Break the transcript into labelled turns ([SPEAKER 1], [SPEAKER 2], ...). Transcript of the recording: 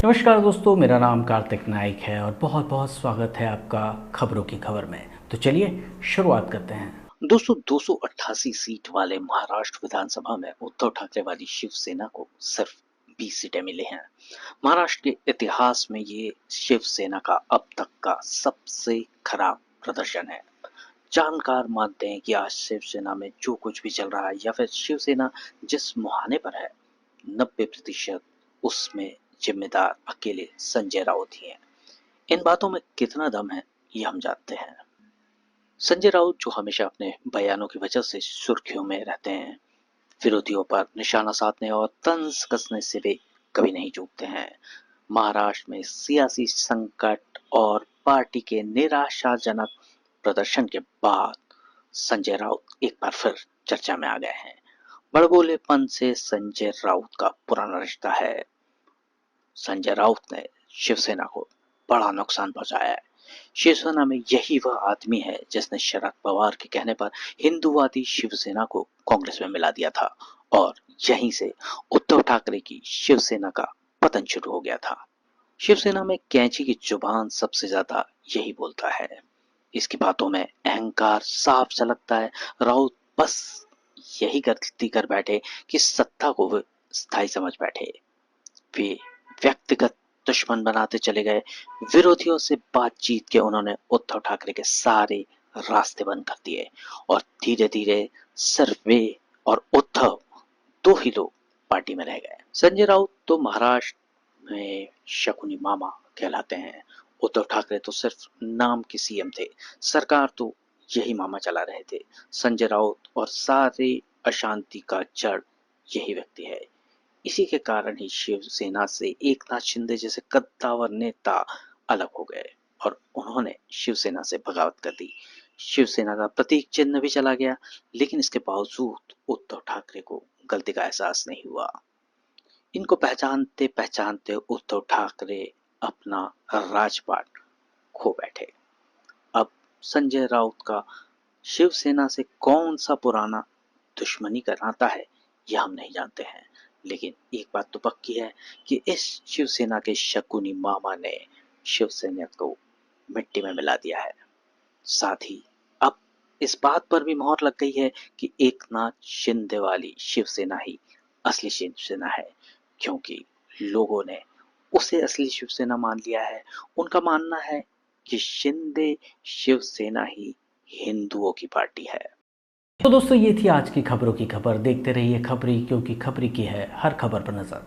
[SPEAKER 1] नमस्कार दोस्तों, मेरा नाम कार्तिक नाइक है और बहुत बहुत स्वागत है आपका खबरों की खबर में। तो चलिए शुरुआत करते हैं।
[SPEAKER 2] दोस्तों 288 सीट वाले महाराष्ट्र विधानसभा में उद्धव ठाकरे वाली शिवसेना को सिर्फ 20 सीटें मिली हैं। महाराष्ट्र के इतिहास में ये शिवसेना का अब तक का सबसे खराब प्रदर्शन है। जानकार मानते हैं कि आज शिवसेना में जो कुछ भी चल रहा है या फिर शिवसेना जिस मुहाने पर है 90% उसमें जिम्मेदार अकेले संजय राउत ही हैं। इन बातों में कितना दम है ये हम जानते हैं। संजय राउत जो हमेशा अपने बयानों की वजह से सुर्खियों में रहते हैं, विरोधियों पर निशाना साधने और तंज कसने से भी कभी नहीं चूकते हैं। महाराष्ट्र में सियासी संकट और पार्टी के निराशाजनक प्रदर्शन के बाद संजय राउत एक बार फिर चर्चा में आ गए हैं। बड़बोलेपन से संजय राउत का पुराना रिश्ता है। संजय राउत ने शिवसेना को बड़ा नुकसान पहुंचाया है। शिवसेना में यही वह आदमी है जिसने शरद पवार के कहने पर हिंदूवादी शिवसेना को कांग्रेस में मिला दिया था और यहीं से उद्धव ठाकरे की शिवसेना का पतन शुरू हो गया था। शिवसेना में कैंची की जुबान सबसे ज्यादा यही बोलता है। इसकी बातों में अहंकार साफ झलकता है। राउत बस यही गलती कर बैठे कि सत्ता को वे स्थायी समझ बैठे। वे व्यक्तिगत दुश्मन बनाते चले गए। विरोधियों से बातचीत के उन्होंने उद्धव ठाकरे के सारे रास्ते बंद कर दिए और धीरे धीरे सिर्फ वे और उद्धव दो ही लोग पार्टी में रह गए। संजय राउत तो महाराष्ट्र में शकुनी मामा कहलाते हैं। उद्धव ठाकरे तो सिर्फ नाम के सीएम थे, सरकार तो यही मामा चला रहे थे। संजय राउत और सारे अशांति का जड़ यही व्यक्ति है। इसी के कारण ही शिवसेना से एकनाथ शिंदे जैसे कद्दावर नेता अलग हो गए और उन्होंने शिवसेना से बगावत कर दी। शिवसेना का प्रतीक चिन्ह भी चला गया, लेकिन इसके बावजूद उद्धव ठाकरे को गलती का एहसास नहीं हुआ। इनको पहचानते पहचानते उद्धव ठाकरे अपना राजपाट खो बैठे। अब संजय राउत का शिवसेना से कौन सा पुराना दुश्मनी का नाता है यह हम नहीं जानते हैं, लेकिन एक बात तो पक्की है कि इस शिवसेना के शकुनी मामा ने शिवसेना को मिट्टी में मिला दिया है। साथ ही अब इस बात पर भी मोहर लग गई है कि एकनाथ शिंदे वाली शिवसेना ही असली शिवसेना है, क्योंकि लोगों ने उसे असली शिवसेना मान लिया है। उनका मानना है कि शिंदे शिवसेना ही हिंदुओं की पार्टी है।
[SPEAKER 1] तो दोस्तों, ये थी आज की खबरों की खबर। देखते रहिए खबरी, क्योंकि खबरी की है हर खबर पर नजर।